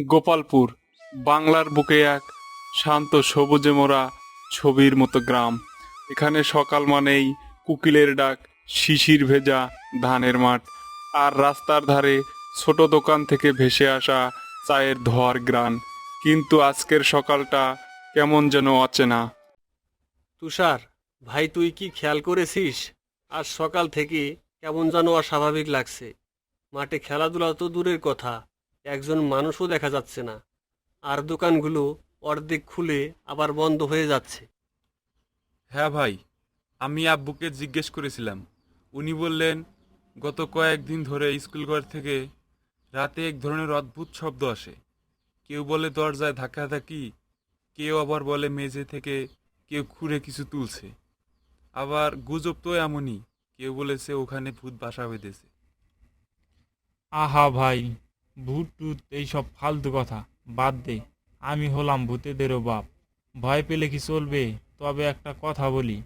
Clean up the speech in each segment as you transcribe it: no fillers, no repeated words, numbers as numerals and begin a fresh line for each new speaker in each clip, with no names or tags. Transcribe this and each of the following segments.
গোপালপুর বাংলার বুকে এক শান্ত সবুজে মোড়া ছবির মতো গ্রাম। এখানে সকাল মানেই কোকিলের ডাক, শিশির ভেজা ধানের মাঠ, আর রাস্তার ধারে ছোট দোকান থেকে ভেসে আসা চায়ের ধোঁয়ার গ্রান। কিন্তু আজকের সকালটা কেমন যেন অচেনা।
তুষার, ভাই তুই কি খেয়াল করেছিস? আজ সকাল থেকে কেমন যেন অস্বাভাবিক লাগছে। মাঠে খেলাধুলা তো দূরের কথা, একজন মানুষও দেখা যাচ্ছে না। আর দোকানগুলো অর্ধেক খুলে আবার বন্ধ হয়ে যাচ্ছে।
হ্যাঁ ভাই, আমি আব্বুকে জিজ্ঞেস করেছিলাম। উনি বললেন গত কয়েকদিন ধরে স্কুলঘর থেকে রাতে এক ধরনের অদ্ভুত শব্দ আসে। কেউ বলে দরজায় ধাক্কাধাক্কি, কেউ আবার বলে মেঝে থেকে কেউ খুঁড়ে কিছু তুলছে। আবার গুজব তো এমনই, কেউ বলেছে ওখানে ভূত বাসা বেঁধেছে।
আহা ভাই, ভূত টুত এইসব ফালতু কথা বাদ দে। আমি হলাম ভূতেদেরও বাপ। ভয় পেলে কি চলবে? তবে একটা কথা বলি,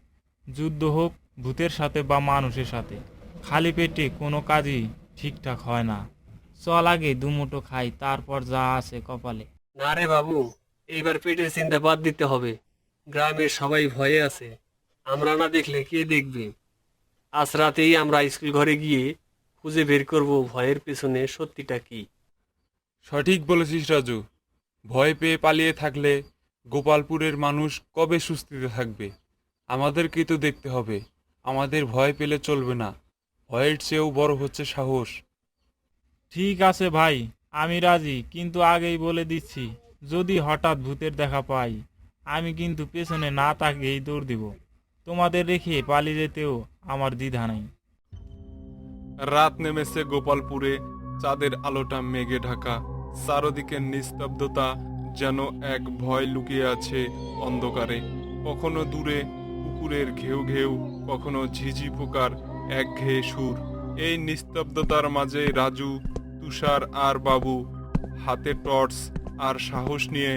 যুদ্ধ হোক ভূতের সাথে বা মানুষের সাথে, খালি পেটে কোনো কাজই ঠিকঠাক হয় না। চল আগে দুমুঠো খাই, তারপর যা আছে কপালে।
না রে বাবু, এইবার পেটের চিন্তা বাদ দিতে হবে। গ্রামের সবাই ভয়ে আছে, আমরা না দেখলে কে দেখবে? আজ রাতেই আমরা স্কুল ঘরে গিয়ে খুঁজে বের করব ভয়ের পেছনে সত্যিটা কি।
সঠিক বলেছিস রাজু। ভয় পেয়ে পালিয়ে থাকলে গোপালপুরের মানুষ কবে সুস্থিতে থাকবে? আমাদেরকেই তো দেখতে হবে। আমাদের ভয় পেলে চলবে না। ভয়ের চেয়েও বড় হচ্ছে সাহস।
ঠিক আছে ভাই, আমি রাজি, কিন্তু আগেই বলে দিচ্ছি, যদি হঠাৎ ভূতের দেখা পাই, আমি কিন্তু পেছনে না তাকিয়েই দৌড় দিব। তোমাদের রেখে পালিয়ে যেতেও আমার দ্বিধা নেই।
রাত নেমেছে গোপালপুরে, চাঁদের আলোটা মেঘে ঢাকা। চারদিকে নিস্তব্ধতা, যেন এক ভয় লুকিয়ে আছে অন্ধকারে। কখনো দূরে পুকুরের ঘেউ ঘেউ, কখনো ঝিঝি পোকার একঘেয়ে সুর। এই নিস্তব্ধতার মাঝে রাজু, তুষার আর বাবু হাতে টর্চ আর সাহস নিয়ে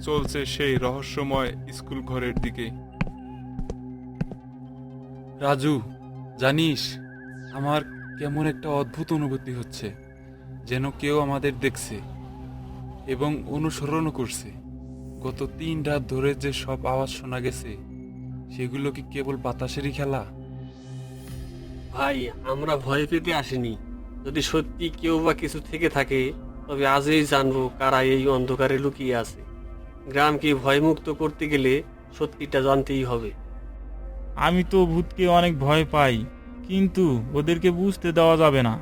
চলছে সেই রহস্যময় স্কুল ঘরের দিকে।
রাজু, জানিস, আমার কেমন একটা অদ্ভুত অনুভূতি হচ্ছে, যেন কেউ আমাদের দেখছে এবং অনুসরণও করছে। গত 3 রাত ধরে যে সব আওয়াজ শোনা গেছে, সেগুলো কি কেবল বাতাসেরই খেলা?
ভাই, আমরা ভয় পেতে আসিনি। যদি সত্যি কেউ বা কিছু থেকে থাকে, তবে আজই জানবো কারা এই অন্ধকারে লুকিয়ে আছে। গ্রামকে ভয়মুক্ত করতে গেলে সত্যিটা জানতেই হবে।
আমি তো ভূতকে অনেক ভয় পাই, কিন্তু ওদেরকে বুঝতে দেওয়া যাবে না।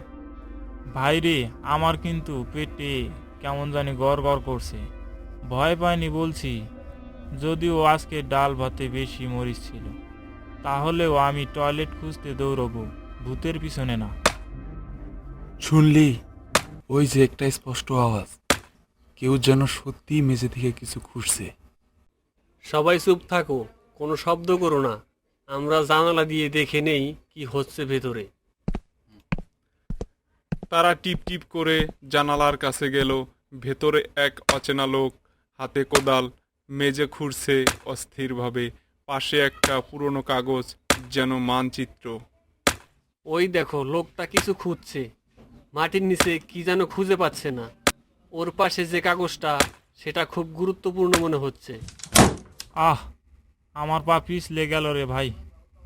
ভাইরে, আমার কিন্তু পেটে কেমন জানি গড় গড় করছে। ভয় পাইনি বলছি, যদিও আজকে ডাল ভাতে বেশি মরিচ ছিল। তাহলেও আমি টয়লেট খুঁজতে দৌড়বো, ভূতের পিছনে না।
শুনলি? ওই যে একটা স্পষ্ট আওয়াজ, কেউ যেন সত্যিই মেঝে থেকে কিছু খুঁজছে।
সবাই চুপ থাকো, কোনো শব্দ করো না। আমরা জানালা দিয়ে দেখে নেই কি হচ্ছে ভেতরে।
তারা টিপ টিপ করে জানালার কাছে গেল। ভেতরে এক অচেনা লোক, হাতে কোদাল, মেজে খুঁড়ছে অস্থিরভাবে। পাশে একটা পুরনো কাগজ, যেন মানচিত্র।
ওই দেখো, লোকটা কিছু খুঁজছে। মাটির নিচে কি যেন খুঁজে পাচ্ছে না। ওর পাশে যে কাগজটা, সেটা খুব গুরুত্বপূর্ণ মনে হচ্ছে।
আহ, আমার পা পিছলে গেল রে ভাই,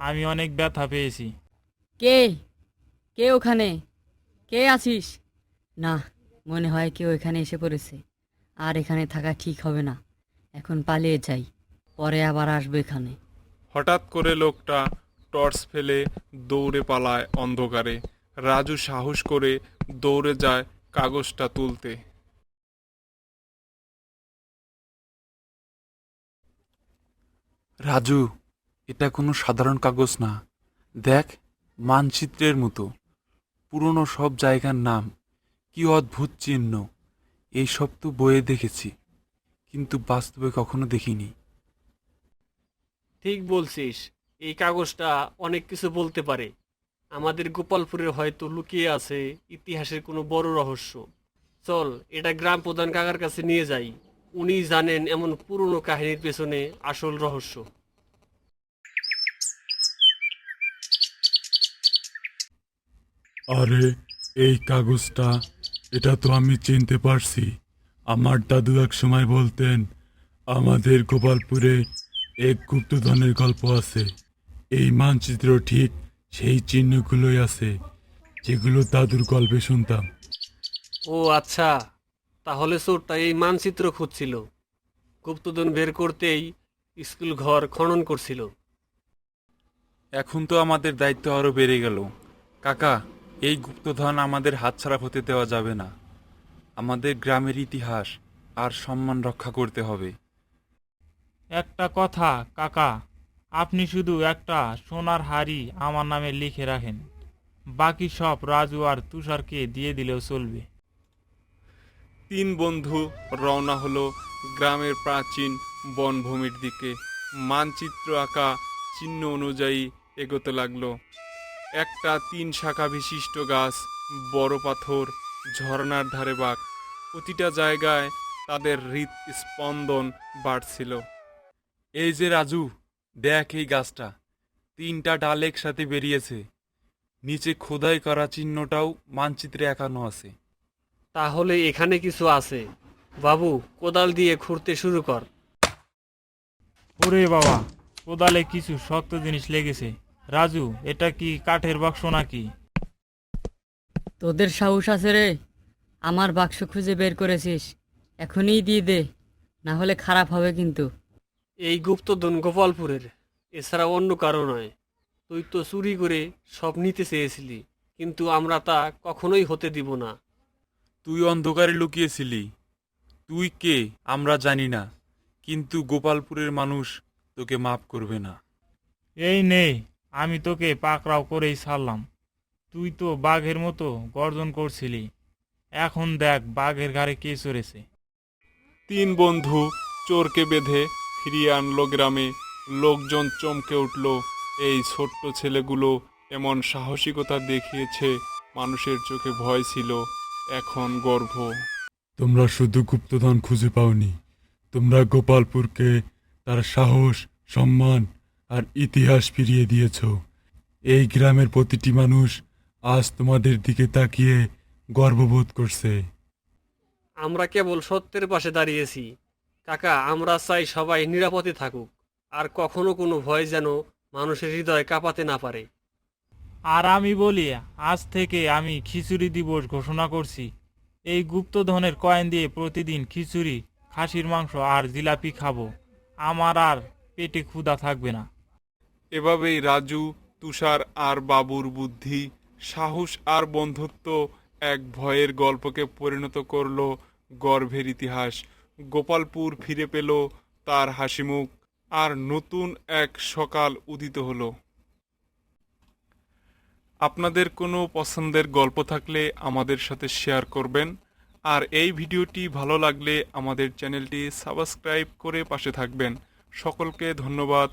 আমি অনেক ব্যথা পেয়েছি।
কে কে ওখানে? কে আছিস? না, মনে হয় কেউ এখানে এসে পড়েছে। আর এখানে থাকা ঠিক হবে না। এখন পালিয়ে যাই, পরে আবার আসবো এখানে।
হঠাৎ করে লোকটা টর্চ ফেলে দৌড়ে পালায় অন্ধকারে। রাজু সাহস করে দৌড়ে যায় কাগজটা তুলতে।
রাজু, এটা কোনো সাধারণ কাগজ না। দেখ, মানচিত্রের মতো পুরনো সব জায়গার নাম, কি অদ্ভুত চিহ্ন। এই সব তো বইয়ে দেখেছি, কিন্তু বাস্তবে কখনো দেখিনি।
ঠিক বলছিস, এই কাগজটা অনেক কিছু বলতে পারে। আমাদের গোপালপুরে হয়তো লুকিয়ে আছে ইতিহাসের কোনো বড় রহস্য। চল, এটা গ্রাম প্রধান কাকার কাছে নিয়ে যাই। উনি জানেন এমন পুরনো কাহিনীর পেছনে আসল রহস্য।
আরে, এই কাগজটা, এটা তো আমি চিনতে পারছি। আমার দাদু এক সময় বলতেন আমাদের গোপালপুরে এক গুপ্তধনের গল্প আছে। এই মানচিত্র ঠিক সেই চিহ্নগুলোই আছে যেগুলো দাদুর গল্পে শুনতাম।
ও আচ্ছা, তাহলে চোরটা এই মানচিত্র খুঁজছিল, গুপ্তধন বের করতেই স্কুল ঘর খনন করছিল।
এখন তো আমাদের দায়িত্ব আরো বেড়ে গেল। কাকা, এই গুপ্তধন আমাদের হাতছাড়া হতে দেওয়া যাবে না। আমাদের গ্রামের ইতিহাস আর সম্মান রক্ষা করতে হবে।
একটা কথা কাকা, আপনি শুধু একটা সোনার হাড়ি আমার নামে লিখে রাখেন, বাকি সব রাজু আর তুষারকে দিয়ে দিলেও চলবে।
3 বন্ধু রওনা হলো গ্রামের প্রাচীন বনভূমির দিকে। মানচিত্র আঁকা চিহ্ন অনুযায়ী এগোতে লাগলো। একটা 3 শাখা বিশিষ্ট গাছ, বড় পাথর, ঝর্ণার ধারে বাঘ, প্রতিটা জায়গায় তাদের হৃৎস্পন্দন বাড়ছিল।
এই যে রাজু, দেখ এই গাছটা, 3টা ডাল একসাথে বেরিয়েছে। নিচে খোদাই করা চিহ্নটাও মানচিত্রে একানো আছে।
তাহলে এখানে কিছু আছে। বাবু, কোদাল দিয়ে খুঁড়তে শুরু কর।
ওরে বাবা, কোদালে কিছু শক্ত জিনিস লেগেছে। রাজু, এটা কি কাঠের বাক্স নাকি?
তোদের সাহস আছে রে? আমার বাক্স খুঁজে বের করেছিস, এখনই দিয়ে দে, না হলে খারাপ হবে কিন্তু।
এই গুপ্তধন গোপালপুরের, এছাড়া অন্য কারো নয়। তুই তো চুরি করে সব নিতে চেয়েছিলি, কিন্তু আমরা তা কখনোই হতে দিব না।
তুই অন্ধকারে লুকিয়েছিলি। তুই কে আমরা জানি না, কিন্তু গোপালপুরের মানুষ তোকে মাফ করবে না।
এই নে, আমি তোকে পাকড়াও করেই ছাড়লাম। তুই তো বাঘের মতো গর্জন করছিলি, এখন দেখ বাঘের ঘাড়ে কে চড়েছে।
3 বন্ধু চোরকে বেঁধে ফিরিয়ে আনলো গ্রামে। লোকজন চমকে উঠল। এই ছোট্ট ছেলেগুলো এমন সাহসিকতা দেখিয়েছে, মানুষের চোখে ভয় ছিল, এখন গর্ব।
তোমরা শুধু গুপ্তধন খুঁজে পাওনি, তোমরা গোপালপুরকে তার সাহস, সম্মান আর ইতিহাস ফিরিয়ে দিয়েছ। এই গ্রামের প্রতিটি মানুষ আজ তোমাদের দিকে তাকিয়ে গর্ববোধ করছে।
আমরা কেবল সত্যের পাশে দাঁড়িয়েছি। কাকা, আমরা চাই সবাই নিরাপদে থাকুক, আর কখনো কোনো ভয় যেন মানুষের হৃদয় কাঁপাতে না পারে।
আর আমি বলি, আজ থেকে আমি খিচুড়ি দিবস ঘোষণা করছি। এই গুপ্তধনের কয়েন দিয়ে প্রতিদিন খিচুড়ি, খাসির মাংস আর জিলাপি খাবো। আমার আর পেটে ক্ষুধা থাকবে না।
এভাবেই রাজু, তুষার আর বাবুর বুদ্ধি, সাহস আর বন্ধুত্ব এক ভয়ের গল্পকে পরিণত করলো গর্ভের ইতিহাস। গোপালপুর ফিরে পেল তার হাসিমুখ, আর নতুন এক সকাল উদিত হলো। আপনাদের কোনো পছন্দের গল্প থাকলে আমাদের সাথে শেয়ার করবেন, আর এই ভিডিওটি ভালো লাগলে আমাদের চ্যানেলটি সাবস্ক্রাইব করে পাশে থাকবেন। সকলকে ধন্যবাদ।